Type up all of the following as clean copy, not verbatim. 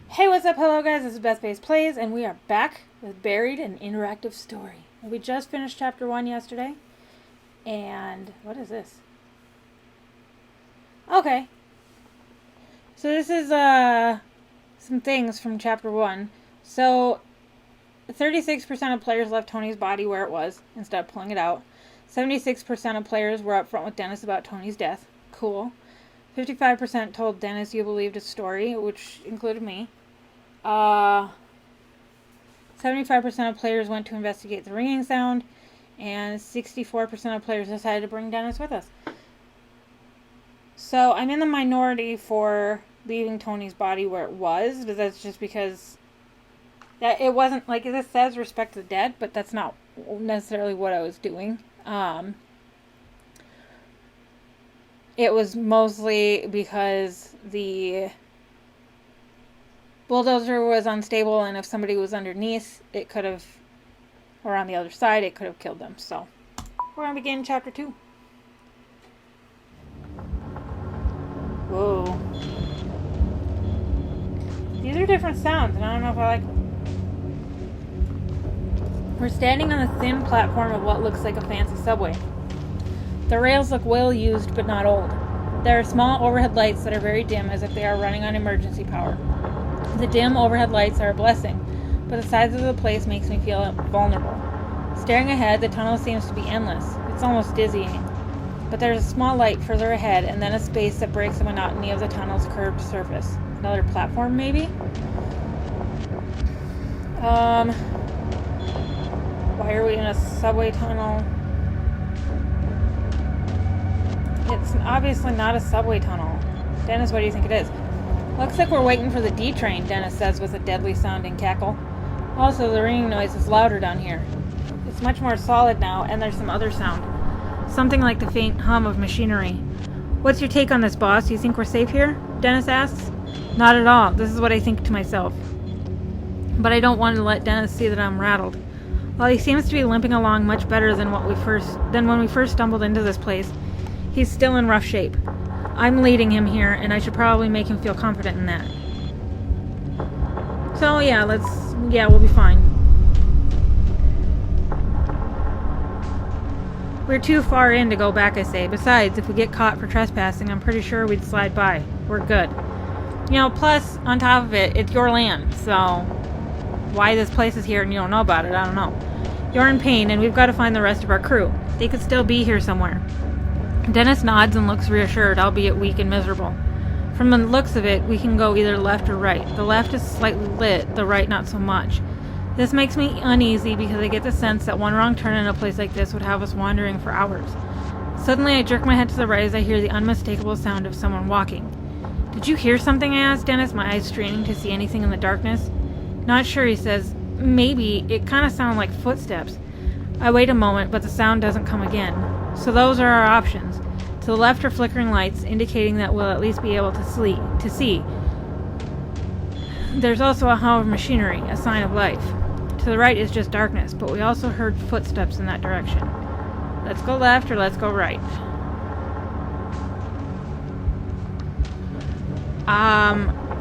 Hey, what's up? Hello, guys. This is bethfaceplays, and we are back with Buried an Interactive Story. We just finished chapter 1 yesterday, and what is this? Okay. So this is some things from chapter 1. So 36% of players left Tony's body where it was instead of pulling it out. 76% of players were upfront with Dennis about Tony's death. Cool. 55% told Dennis you believed his story, which included me. 75% of players went to investigate the ringing sound, and 64% of players decided to bring Dennis with us. So I'm in the minority for leaving Tony's body where it was, but that's just because that it wasn't, like, this says respect the dead, but that's not necessarily what I was doing. It was mostly because the bulldozer was unstable, and if somebody was underneath, it could have, or on the other side, it could have killed them. So we're going to begin chapter 2. Whoa. These are different sounds, and I don't know if I like them. We're standing on a thin platform of what looks like a fancy subway. The rails look well used, but not old. There are small overhead lights that are very dim, as if they are running on emergency power. The dim overhead lights are a blessing, but the size of the place makes me feel vulnerable. Staring ahead, the tunnel seems to be endless. It's almost dizzying. But there's a small light further ahead, and then a space that breaks the monotony of the tunnel's curved surface. Another platform, maybe? Why are we in a subway tunnel? It's obviously not a subway tunnel. Dennis, what do you think it is? Looks like we're waiting for the D train, Dennis says with a deadly sounding cackle. Also, the ringing noise is louder down here. It's much more solid now, and there's some other sound. Something like the faint hum of machinery. What's your take on this, boss? You think we're safe here? Dennis asks. Not at all. This is what I think to myself. But I don't want to let Dennis see that I'm rattled. While he seems to be limping along much better than when we first stumbled into this place, he's still in rough shape. I'm leading him here, and I should probably make him feel confident in that. So yeah, we'll be fine. We're too far in to go back, I say. Besides, if we get caught for trespassing, I'm pretty sure we'd slide by. We're good. Plus, on top of it, it's your land, so why this place is here and you don't know about it, I don't know. You're in pain, and we've got to find the rest of our crew. They could still be here somewhere. Dennis nods and looks reassured, albeit weak and miserable. From the looks of it, we can go either left or right. The left is slightly lit, the right not so much. This makes me uneasy because I get the sense that one wrong turn in a place like this would have us wandering for hours. Suddenly, I jerk my head to the right as I hear the unmistakable sound of someone walking. Did you hear something? I asked Dennis, my eyes straining to see anything in the darkness. Not sure, he says. Maybe. It kind of sounded like footsteps. I wait a moment, but the sound doesn't come again. So those are our options. To the left are flickering lights, indicating that we'll at least be able to see. There's also a hum of machinery, a sign of life. To the right is just darkness, but we also heard footsteps in that direction. Let's go left or let's go right.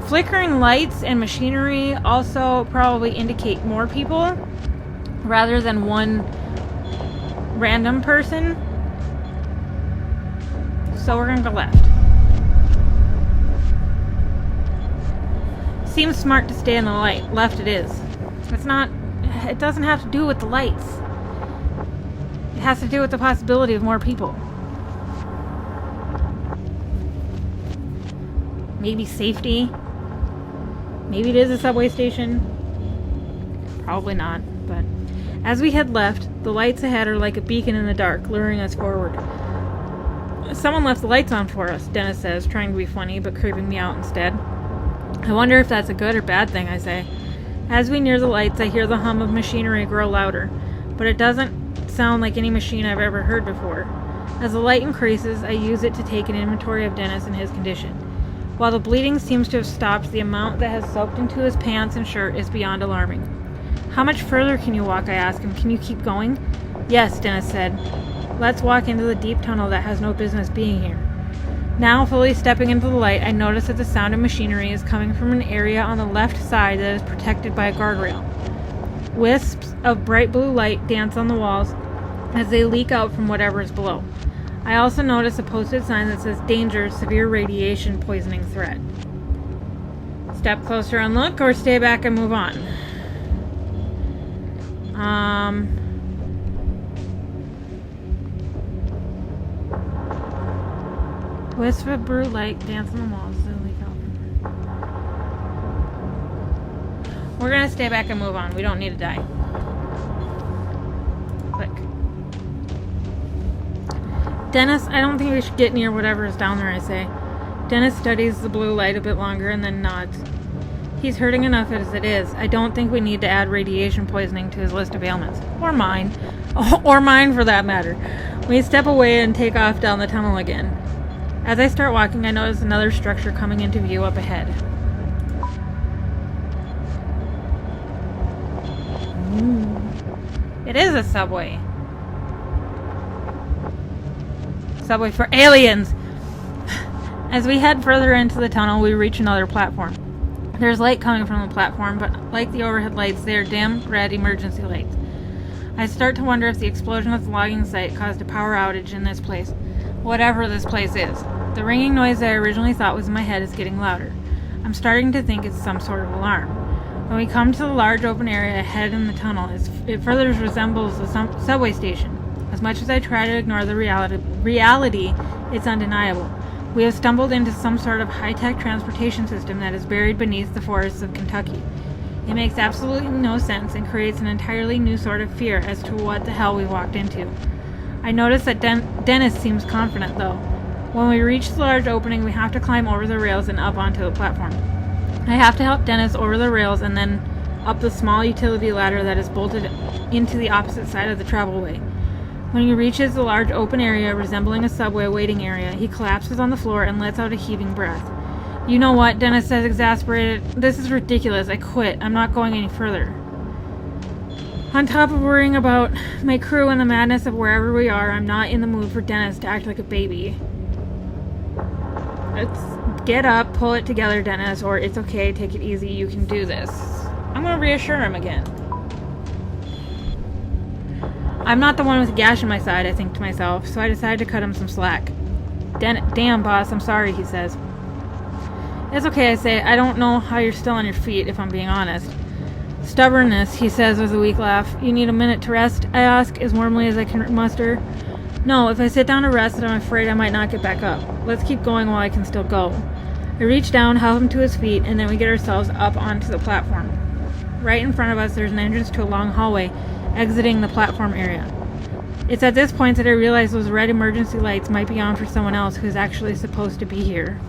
Flickering lights and machinery also probably indicate more people rather than one random person. So we're gonna go left. Seems smart to stay in the light. Left it is. It doesn't have to do with the lights. It has to do with the possibility of more people. Maybe safety. Maybe it is a subway station. Probably not, but as we head left, the lights ahead are like a beacon in the dark, luring us forward. Someone left the lights on for us, Dennis says, trying to be funny, but creeping me out instead. I wonder if that's a good or bad thing, I say. As we near the lights, I hear the hum of machinery grow louder, but it doesn't sound like any machine I've ever heard before. As the light increases, I use it to take an inventory of Dennis and his condition. While the bleeding seems to have stopped, the amount that has soaked into his pants and shirt is beyond alarming. How much further can you walk? I ask him. Can you keep going? Yes, Dennis said. Let's walk into the deep tunnel that has no business being here. Now, fully stepping into the light, I notice that the sound of machinery is coming from an area on the left side that is protected by a guardrail. Wisps of bright blue light dance on the walls as they leak out from whatever is below. I also notice a posted sign that says danger, severe radiation poisoning threat. Step closer and look, or stay back and move on. Wisp of blue light dance on the walls. We're gonna stay back and move on. We don't need to die. Click. Dennis, I don't think we should get near whatever is down there, I say. Dennis studies the blue light a bit longer and then nods. He's hurting enough as it is. I don't think we need to add radiation poisoning to his list of ailments. Or mine. Or mine, for that matter. We step away and take off down the tunnel again. As I start walking, I notice another structure coming into view up ahead. It is a subway. Subway for aliens! As we head further into the tunnel, we reach another platform. There's light coming from the platform, but like the overhead lights, they are dim, red emergency lights. I start to wonder if the explosion at the logging site caused a power outage in this place. Whatever this place is. The ringing noise that I originally thought was in my head is getting louder. I'm starting to think it's some sort of alarm. When we come to the large open area ahead in the tunnel, it further resembles a subway station. As much as I try to ignore the reality, it's undeniable. We have stumbled into some sort of high-tech transportation system that is buried beneath the forests of Kentucky. It makes absolutely no sense and creates an entirely new sort of fear as to what the hell we walked into. I notice that Dennis seems confident, though. When we reach the large opening, we have to climb over the rails and up onto the platform. I have to help Dennis over the rails and then up the small utility ladder that is bolted into the opposite side of the travelway. When he reaches the large open area resembling a subway waiting area, he collapses on the floor and lets out a heaving breath. You know what? Dennis says, exasperated. This is ridiculous. I quit. I'm not going any further. On top of worrying about my crew and the madness of wherever we are, I'm not in the mood for Dennis to act like a baby. Let's get up, pull it together, Dennis, or it's okay, take it easy, you can do this. I'm going to reassure him again. I'm not the one with a gash in my side, I think to myself, so I decide to cut him some slack. Damn, boss, I'm sorry, he says. It's okay, I say. I don't know how you're still on your feet, if I'm being honest. Stubbornness, he says with a weak laugh. You need a minute to rest, I ask, as warmly as I can muster. No, if I sit down to rest, I'm afraid I might not get back up. Let's keep going while I can still go. I reach down, help him to his feet, and then we get ourselves up onto the platform. Right in front of us, there's an entrance to a long hallway, exiting the platform area. It's at this point that I realize those red emergency lights might be on for someone else who's actually supposed to be here.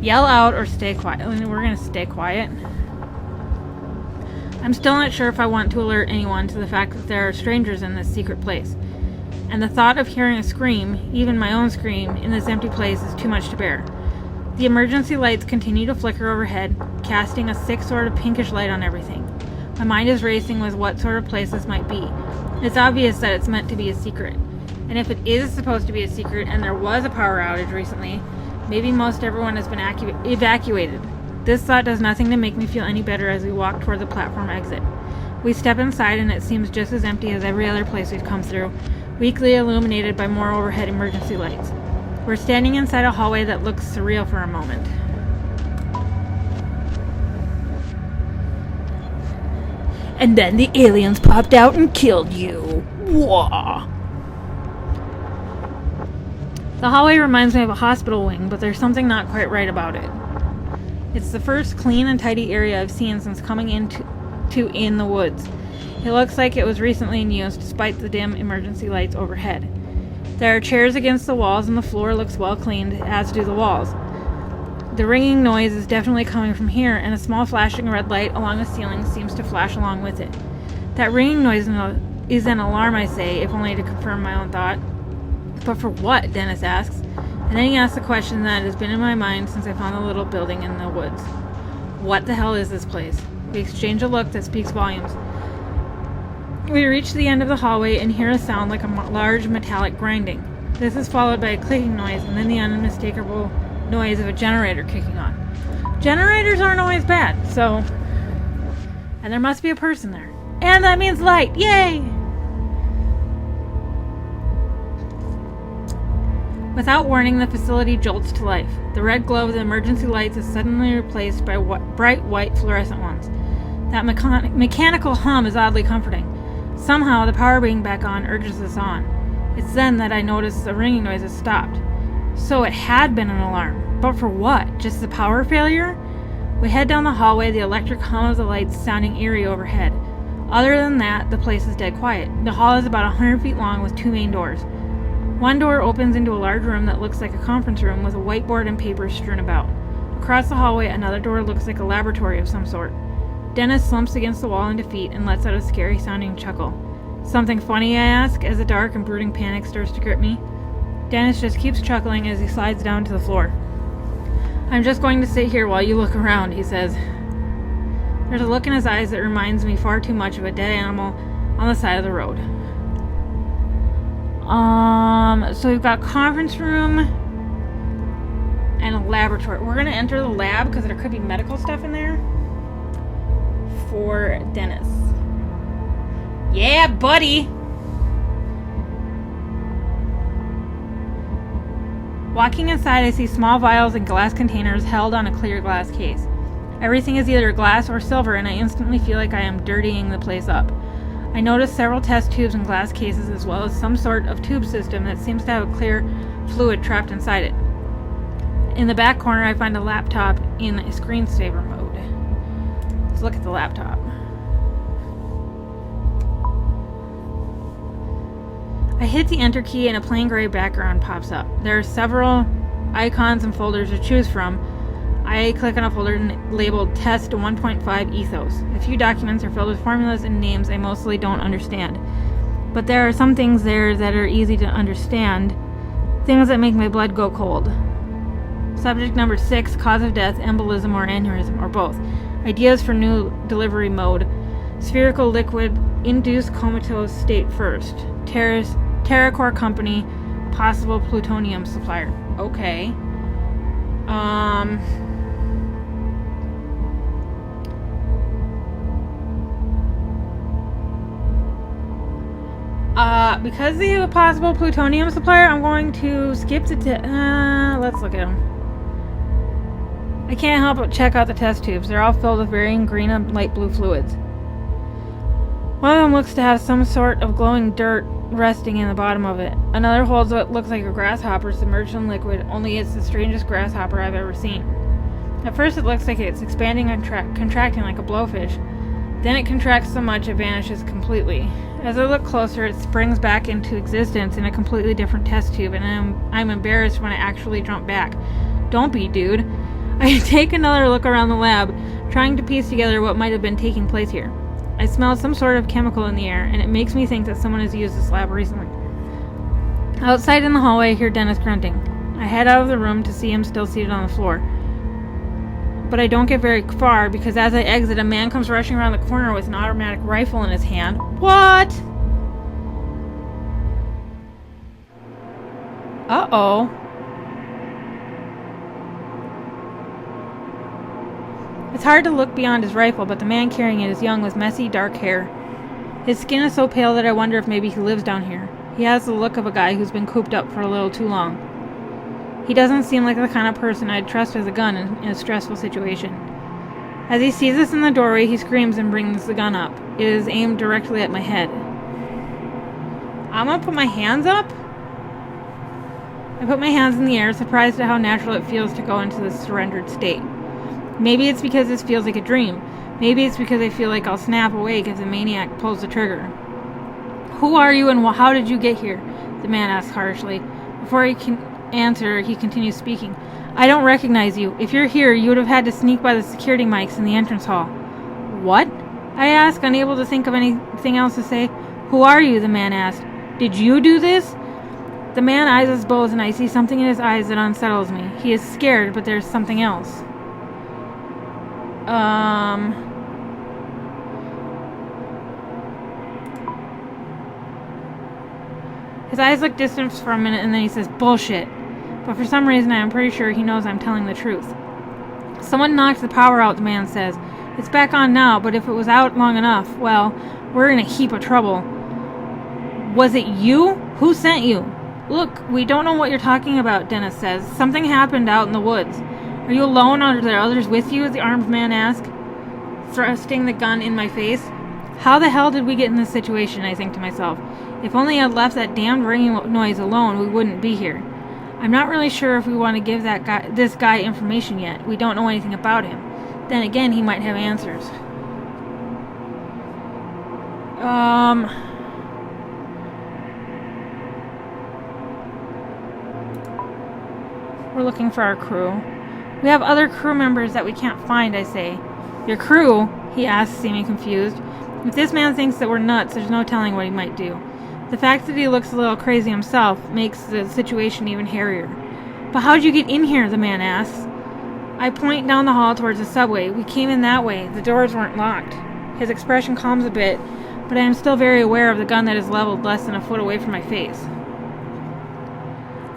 Yell out or stay quiet. We're going to stay quiet. I'm still not sure if I want to alert anyone to the fact that there are strangers in this secret place. And the thought of hearing a scream, even my own scream, in this empty place is too much to bear. The emergency lights continue to flicker overhead, casting a sick sort of pinkish light on everything. My mind is racing with what sort of place this might be. It's obvious that it's meant to be a secret. And if it is supposed to be a secret and there was a power outage recently, maybe most everyone has been evacuated. This thought does nothing to make me feel any better as we walk toward the platform exit. We step inside and it seems just as empty as every other place we've come through, weakly illuminated by more overhead emergency lights. We're standing inside a hallway that looks surreal for a moment. And then the aliens popped out and killed you. Wah! The hallway reminds me of a hospital wing, but there's something not quite right about it. It's the first clean and tidy area I've seen since coming into In the Woods. It looks like it was recently in use despite the dim emergency lights overhead. There are chairs against the walls and the floor looks well cleaned, as do the walls. The ringing noise is definitely coming from here, and a small flashing red light along the ceiling seems to flash along with it. That ringing noise is an alarm, I say, if only to confirm my own thought. But for what? Dennis asks. And then he asks a question that has been in my mind since I found the little building in the woods. What the hell is this place? We exchange a look that speaks volumes. We reach the end of the hallway and hear a sound like a large metallic grinding. This is followed by a clicking noise and then the unmistakable noise of a generator kicking on. Generators aren't always bad, so... And there must be a person there. And that means light! Yay! Without warning, the facility jolts to life. The red glow of the emergency lights is suddenly replaced by bright white fluorescent ones. That mechanical hum is oddly comforting. Somehow, the power being back on urges us on. It's then that I notice the ringing noise has stopped. So it had been an alarm. But for what? Just the power failure? We head down the hallway, the electric hum of the lights sounding eerie overhead. Other than that, the place is dead quiet. The hall is about 100 feet long with 2 main doors. One door opens into a large room that looks like a conference room with a whiteboard and papers strewn about. Across the hallway, another door looks like a laboratory of some sort. Dennis slumps against the wall in defeat and lets out a scary-sounding chuckle. Something funny, I ask, as a dark and brooding panic starts to grip me. Dennis just keeps chuckling as he slides down to the floor. I'm just going to sit here while you look around, he says. There's a look in his eyes that reminds me far too much of a dead animal on the side of the road. So we've got a conference room and a laboratory. We're going to enter the lab because there could be medical stuff in there for Dennis. Yeah, buddy! Walking inside, I see small vials and glass containers held on a clear glass case. Everything is either glass or silver, and I instantly feel like I am dirtying the place up. I notice several test tubes and glass cases, as well as some sort of tube system that seems to have a clear fluid trapped inside it. In the back corner, I find a laptop in a screensaver mode. Let's look at the laptop. I hit the enter key and a plain gray background pops up. There are several icons and folders to choose from. I click on a folder labeled Test 1.5 Ethos. A few documents are filled with formulas and names I mostly don't understand. But there are some things there that are easy to understand. Things that make my blood go cold. Subject number 6, cause of death, embolism or aneurysm, or both. Ideas for new delivery mode. Spherical liquid, induced comatose state first. TerraCore company, possible plutonium supplier. Okay. Because they have a possible plutonium supplier, I'm going to skip the let's look at them. I can't help but check out the test tubes. They're all filled with varying green and light blue fluids. One of them looks to have some sort of glowing dirt resting in the bottom of it. Another holds what looks like a grasshopper submerged in liquid, only it's the strangest grasshopper I've ever seen. At first it looks like it's expanding and contracting like a blowfish. Then it contracts so much it vanishes completely. As I look closer, it springs back into existence in a completely different test tube, and I'm embarrassed when I actually jump back. Don't be, dude. I take another look around the lab, trying to piece together what might have been taking place here. I smell some sort of chemical in the air, and it makes me think that someone has used this lab recently. Outside in the hallway, I hear Dennis grunting. I head out of the room to see him still seated on the floor. But I don't get very far, because as I exit, a man comes rushing around the corner with an automatic rifle in his hand. What? Uh-oh. It's hard to look beyond his rifle, but the man carrying it is young with messy, dark hair. His skin is so pale that I wonder if maybe he lives down here. He has the look of a guy who's been cooped up for a little too long. He doesn't seem like the kind of person I'd trust with a gun in a stressful situation. As he sees us in the doorway, he screams and brings the gun up. It is aimed directly at my head. I'm gonna put my hands up? I put my hands in the air, surprised at how natural it feels to go into this surrendered state. Maybe it's because this feels like a dream. Maybe it's because I feel like I'll snap awake if the maniac pulls the trigger. Who are you and how did you get here? The man asks harshly. Before he can answer, he continues speaking. I don't recognize you. If you're here, you would have had to sneak by the security mics in the entrance hall. What? I ask, unable to think of anything else to say. Who are you? The man asked. Did you do this? The man eyes us both, and I see something in his eyes that unsettles me. He is scared, but there's something else. His eyes look distant for a minute and then he says, "Bullshit." But for some reason I am pretty sure he knows I'm telling the truth. "Someone knocked the power out," the man says. "It's back on now, but if it was out long enough, well, we're in a heap of trouble." "Was it you? Who sent you?" "Look, we don't know what you're talking about," Dennis says. "Something happened out in the woods." "Are you alone, or are there others with you?" the armed man asks, thrusting the gun in my face. How the hell did we get in this situation, I think to myself. If only I'd left that damned ringing noise alone, we wouldn't be here. I'm not really sure if we want to give this guy information yet. We don't know anything about him. Then again, he might have answers. We're looking for our crew. We have other crew members that we can't find, I say. "Your crew?" he asks, seeming confused. If this man thinks that we're nuts, there's no telling what he might do. The fact that he looks a little crazy himself makes the situation even hairier. "But how'd you get in here?" the man asks. I point down the hall towards the subway. "We came in that way. The doors weren't locked." His expression calms a bit, but I am still very aware of the gun that is leveled less than a foot away from my face.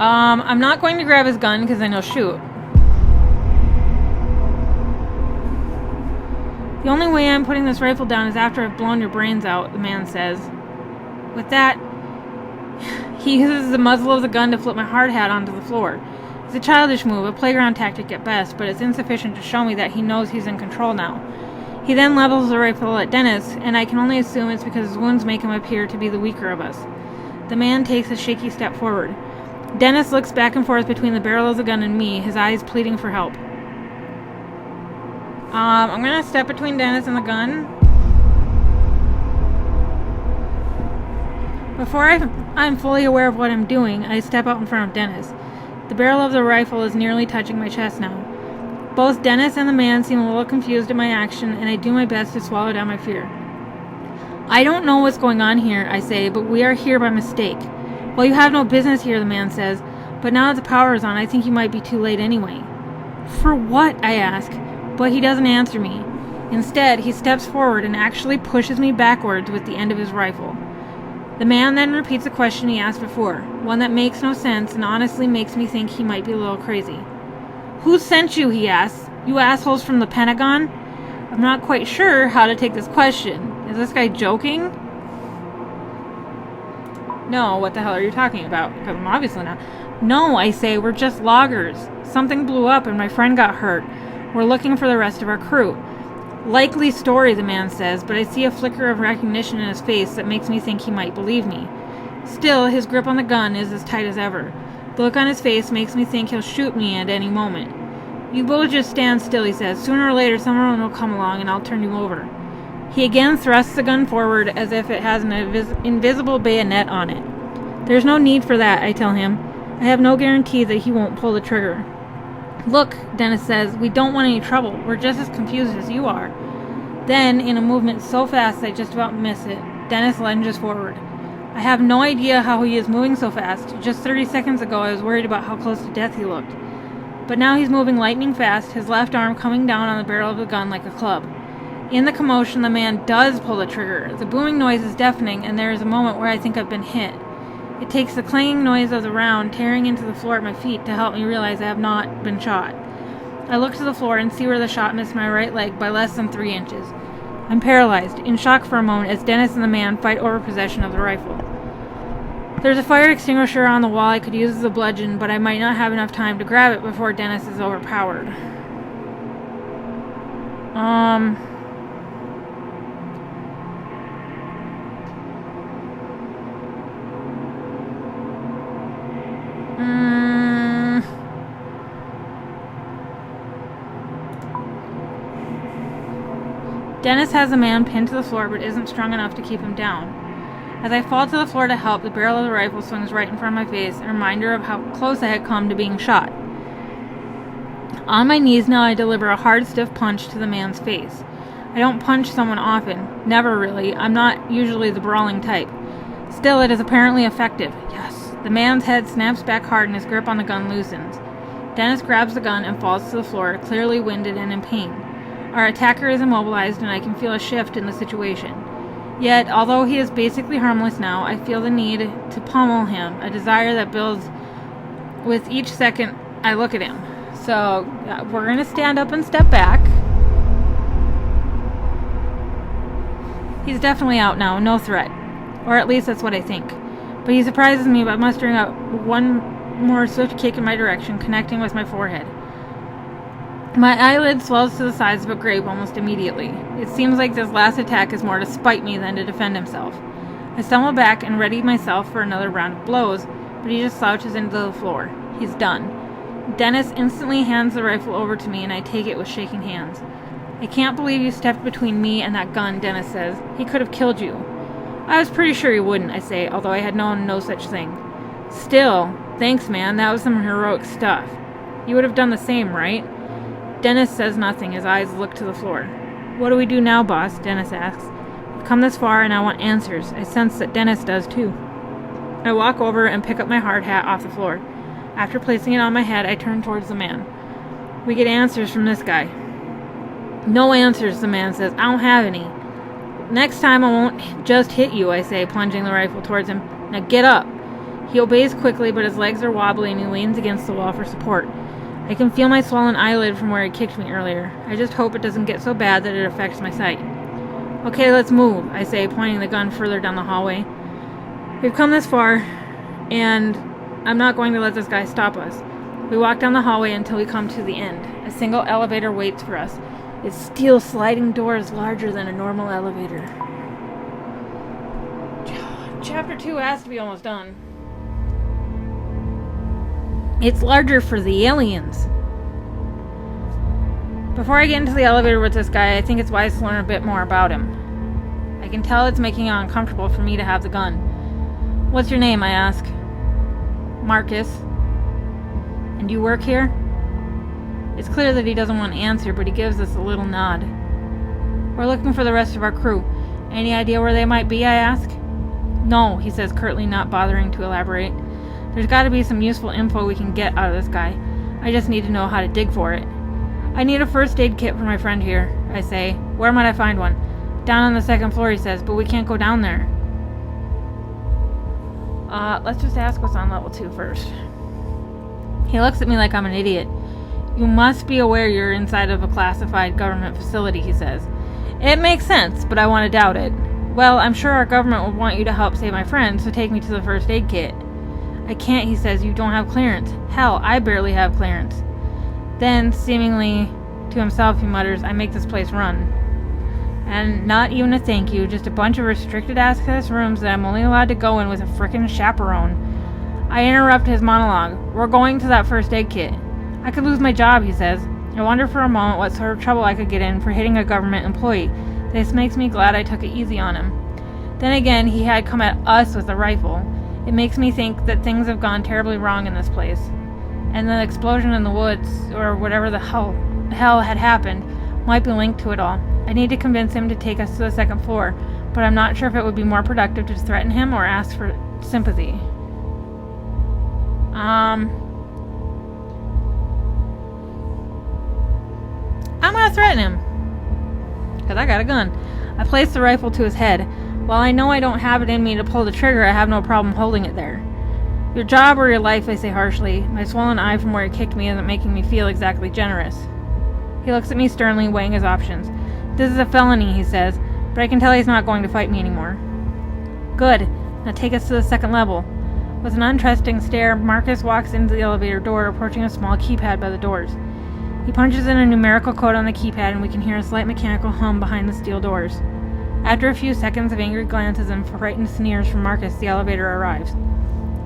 I'm not going to grab his gun because then he'll shoot. "The only way I'm putting this rifle down is after I've blown your brains out," the man says. With that, he uses the muzzle of the gun to flip my hard hat onto the floor. It's a childish move, a playground tactic at best, but it's insufficient to show me that he knows he's in control now. He then levels the rifle at Dennis, and I can only assume it's because his wounds make him appear to be the weaker of us. The man takes a shaky step forward. Dennis looks back and forth between the barrel of the gun and me, his eyes pleading for help. I'm going to step between Dennis and the gun. Before I'm fully aware of what I'm doing, I step out in front of Dennis. The barrel of the rifle is nearly touching my chest now. Both Dennis and the man seem a little confused at my action, and I do my best to swallow down my fear. "I don't know what's going on here," I say, "but we are here by mistake." "Well, you have no business here," the man says, "but now that the power is on, I think you might be too late anyway." "For what?" I ask, but he doesn't answer me. Instead, he steps forward and actually pushes me backwards with the end of his rifle. The man then repeats a question he asked before, one that makes no sense and honestly makes me think he might be a little crazy. "Who sent you?" he asks. "You assholes from the Pentagon?" I'm not quite sure how to take this question. Is this guy joking? No, what the hell are you talking about? Because I'm obviously not. "No," I say, "we're just loggers. Something blew up and my friend got hurt. We're looking for the rest of our crew." "Likely story," the man says, but I see a flicker of recognition in his face that makes me think he might believe me. Still, his grip on the gun is as tight as ever. The look on his face makes me think he'll shoot me at any moment. "You both just stand still," he says. "Sooner or later someone will come along and I'll turn you over." He again thrusts the gun forward as if it has an invisible bayonet on it. "There's no need for that," I tell him. I have no guarantee that he won't pull the trigger. "Look," Dennis says, "we don't want any trouble. We're just as confused as you are." Then, in a movement so fast I just about miss it, Dennis lunges forward. I have no idea how he is moving so fast. Just 30 seconds ago I was worried about how close to death he looked. But now he's moving lightning fast, his left arm coming down on the barrel of the gun like a club. In the commotion, the man does pull the trigger. The booming noise is deafening, and there is a moment where I think I've been hit. It takes the clanging noise of the round tearing into the floor at my feet to help me realize I have not been shot. I look to the floor and see where the shot missed my right leg by less than 3 inches. I'm paralyzed, in shock for a moment as Dennis and the man fight over possession of the rifle. There's a fire extinguisher on the wall I could use as a bludgeon, but I might not have enough time to grab it before Dennis is overpowered. Dennis has the man pinned to the floor but isn't strong enough to keep him down. As I fall to the floor to help, the barrel of the rifle swings right in front of my face, a reminder of how close I had come to being shot. On my knees now, I deliver a hard, stiff punch to the man's face. I don't punch someone often. Never really. I'm not usually the brawling type. Still, it is apparently effective. Yes. The man's head snaps back hard and his grip on the gun loosens. Dennis grabs the gun and falls to the floor, clearly winded and in pain. Our attacker is immobilized and I can feel a shift in the situation. Yet, although he is basically harmless now, I feel the need to pummel him, a desire that builds with each second I look at him. So, we're going to stand up and step back. He's definitely out now, no threat. Or at least that's what I think. But he surprises me by mustering up one more swift kick in my direction, connecting with my forehead. My eyelid swells to the size of a grape almost immediately. It seems like this last attack is more to spite me than to defend himself. I stumble back and ready myself for another round of blows, but he just slouches into the floor. He's done. Dennis instantly hands the rifle over to me, and I take it with shaking hands. I can't believe you stepped between me and that gun, Dennis says. He could have killed you. I was pretty sure he wouldn't, I say, although I had known no such thing. Still, thanks, man. That was some heroic stuff. You would have done the same, right? Dennis says nothing. His eyes look to the floor. What do we do now, boss? Dennis asks. I've come this far and I want answers. I sense that Dennis does too. I walk over and pick up my hard hat off the floor. After placing it on my head, I turn towards the man. We get answers from this guy. No answers, the man says. I don't have any. Next time I won't just hit you, I say, plunging the rifle towards him. Now get up. He obeys quickly, but his legs are wobbly and he leans against the wall for support. I can feel my swollen eyelid from where he kicked me earlier. I just hope it doesn't get so bad that it affects my sight. Okay, let's move, I say, pointing the gun further down the hallway. We've come this far, and I'm not going to let this guy stop us. We walk down the hallway until we come to the end. A single elevator waits for us. Its steel sliding door is larger than a normal elevator. Chapter 2 has to be almost done. It's larger for the aliens. Before I get into the elevator with this guy, I think it's wise to learn a bit more about him. I can tell it's making it uncomfortable for me to have the gun. What's your name, I ask. Marcus. And you work here? It's clear that he doesn't want to answer, but he gives us a little nod. We're looking for the rest of our crew. Any idea where they might be, I ask? No, he says curtly, not bothering to elaborate. There's got to be some useful info we can get out of this guy. I just need to know how to dig for it. I need a first aid kit for my friend here, I say. Where might I find one? Down on the second floor, he says, but we can't go down there. Let's just ask what's on level 2 first. He looks at me like I'm an idiot. You must be aware you're inside of a classified government facility, he says. It makes sense, but I want to doubt it. Well, I'm sure our government would want you to help save my friend, so take me to the first aid kit. I can't, he says. You don't have clearance. Hell, I barely have clearance. Then, seemingly to himself, he mutters, I make this place run. And not even a thank you, just a bunch of restricted access rooms that I'm only allowed to go in with a frickin' chaperone. I interrupt his monologue. We're going to that first aid kit. I could lose my job, he says. I wonder for a moment what sort of trouble I could get in for hitting a government employee. This makes me glad I took it easy on him. Then again, he had come at us with a rifle. It makes me think that things have gone terribly wrong in this place. And the explosion in the woods, or whatever the hell had happened, might be linked to it all. I need to convince him to take us to the second floor, but I'm not sure if it would be more productive to threaten him or ask for sympathy. I'm gonna threaten him, because I got a gun. I place the rifle to his head. While I know I don't have it in me to pull the trigger, I have no problem holding it there. Your job or your life, I say harshly. My swollen eye from where he kicked me isn't making me feel exactly generous. He looks at me sternly, weighing his options. This is a felony, he says, but I can tell he's not going to fight me anymore. Good. Now take us to the second level. With an untrusting stare, Marcus walks into the elevator door, approaching a small keypad by the doors. He punches in a numerical code on the keypad, and we can hear a slight mechanical hum behind the steel doors. After a few seconds of angry glances and frightened sneers from Marcus, the elevator arrives.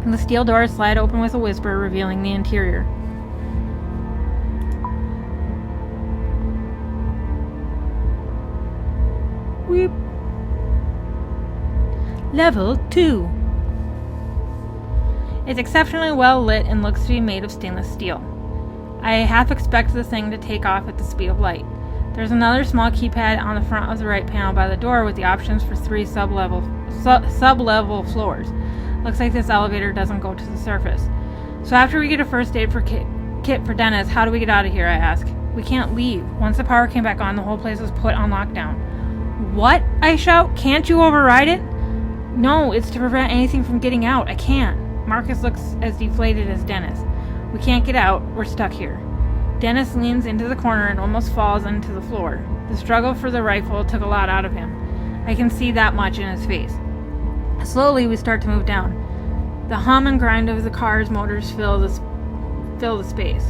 And the steel doors slide open with a whisper, revealing the interior. Weep. Level 2. It's exceptionally well lit and looks to be made of stainless steel. I half expect the thing to take off at the speed of light. There's another small keypad on the front of the right panel by the door with the options for 3 sub-level floors. Looks like this elevator doesn't go to the surface. So after we get a first aid kit for Dennis, how do we get out of here, I ask. We can't leave. Once the power came back on, the whole place was put on lockdown. What? I shout. Can't you override it? No, it's to prevent anything from getting out. I can't. Marcus looks as deflated as Dennis. We can't get out. We're stuck here. Dennis leans into the corner and almost falls onto the floor. The struggle for the rifle took a lot out of him. I can see that much in his face. Slowly, we start to move down. The hum and grind of the car's motors fill the space.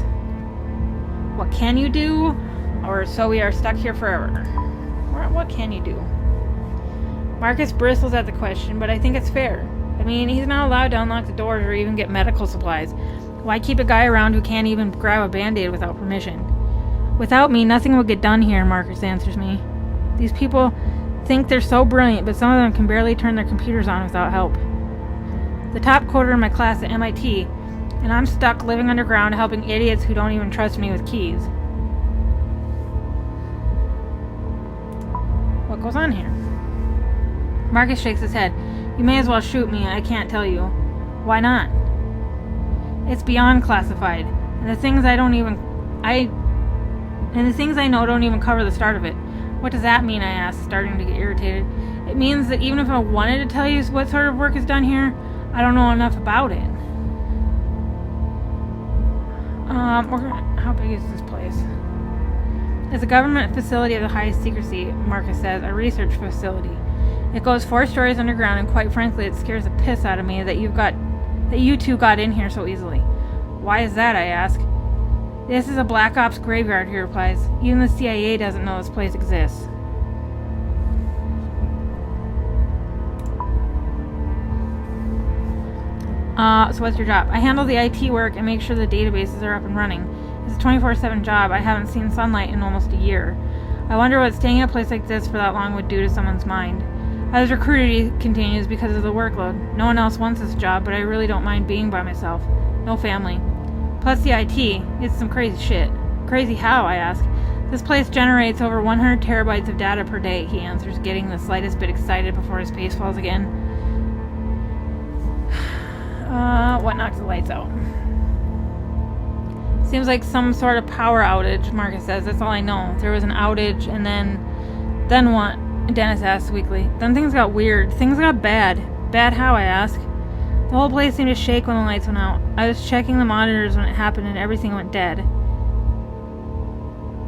What can you do? Or so we are stuck here forever. What can you do? Marcus bristles at the question, but I think it's fair. I mean, he's not allowed to unlock the doors or even get medical supplies. Why keep a guy around who can't even grab a Band-Aid without permission? Without me, nothing would get done here, Marcus answers me. These people think they're so brilliant, but some of them can barely turn their computers on without help. The top coder in my class at MIT, and I'm stuck living underground helping idiots who don't even trust me with keys. What goes on here? Marcus shakes his head. You may as well shoot me, I can't tell you. Why not? It's beyond classified, and the things I know don't even cover the start of it. What does that mean, I asked, starting to get irritated. It means that even if I wanted to tell you what sort of work is done here, I don't know enough about it. How big is this place? It's a government facility of the highest secrecy, Marcus says, a research facility. It goes 4 stories underground, and quite frankly, it scares the piss out of me that you two got in here so easily. Why is that, I ask. This is a Black Ops graveyard, he replies. Even the CIA doesn't know this place exists. So what's your job? I handle the IT work and make sure the databases are up and running. It's a 24/7 job. I haven't seen sunlight in almost a year. I wonder what staying in a place like this for that long would do to someone's mind. I was recruited, he continues, because of the workload. No one else wants this job, but I really don't mind being by myself. No family. Plus the IT. It's some crazy shit. Crazy how, I ask. This place generates over 100 terabytes of data per day, he answers, getting the slightest bit excited before his face falls again. What knocked the lights out? Seems like some sort of power outage, Marcus says. That's all I know. There was an outage, and then what? Dennis asks weakly. Then things got weird. Things got bad. Bad how, I ask. The whole place seemed to shake when the lights went out. I was checking the monitors when it happened, and everything went dead.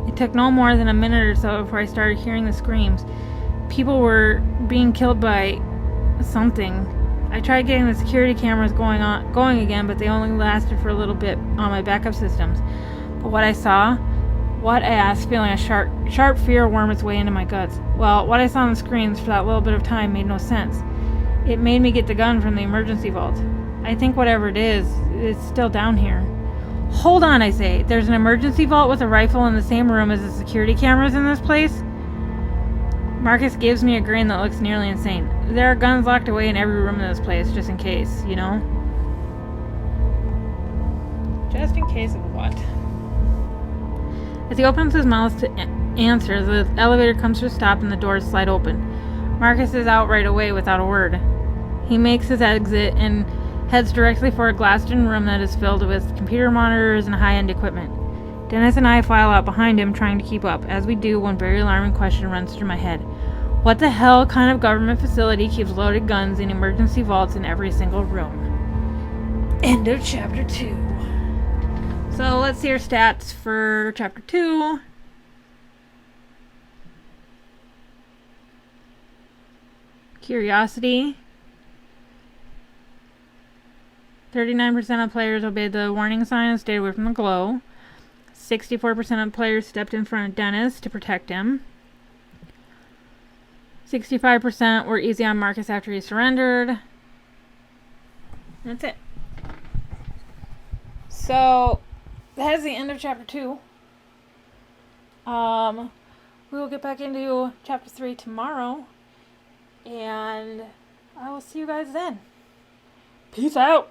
It took no more than a minute or so before I started hearing the screams. People were being killed by something. I tried getting the security cameras going again, but they only lasted for a little bit on my backup systems. But what I saw, what I asked, feeling a sharp fear worm its way into my guts. Well, what I saw on the screens for that little bit of time made no sense. It made me get the gun from the emergency vault. I think whatever it is, it's still down here. Hold on, I say. There's an emergency vault with a rifle in the same room as the security cameras in this place? Marcus gives me a grin that looks nearly insane. There are guns locked away in every room in this place, just in case, you know? Just in case of what? As he opens his mouth to answer, the elevator comes to a stop and the doors slide open. Marcus is out right away without a word. He makes his exit and heads directly for a glassed-in room that is filled with computer monitors and high-end equipment. Dennis and I file out behind him, trying to keep up. As we do, one very alarming question runs through my head. What the hell kind of government facility keeps loaded guns in emergency vaults in every single room? End of chapter 2. So let's see our stats for chapter 2. Curiosity. 39% of players obeyed the warning sign and stayed away from the glow. 64% of players stepped in front of Dennis to protect him. 65% were easy on Marcus after he surrendered. That's it. So, that is the end of chapter 2. We will get back into chapter 3 tomorrow. And I will see you guys then. Peace out.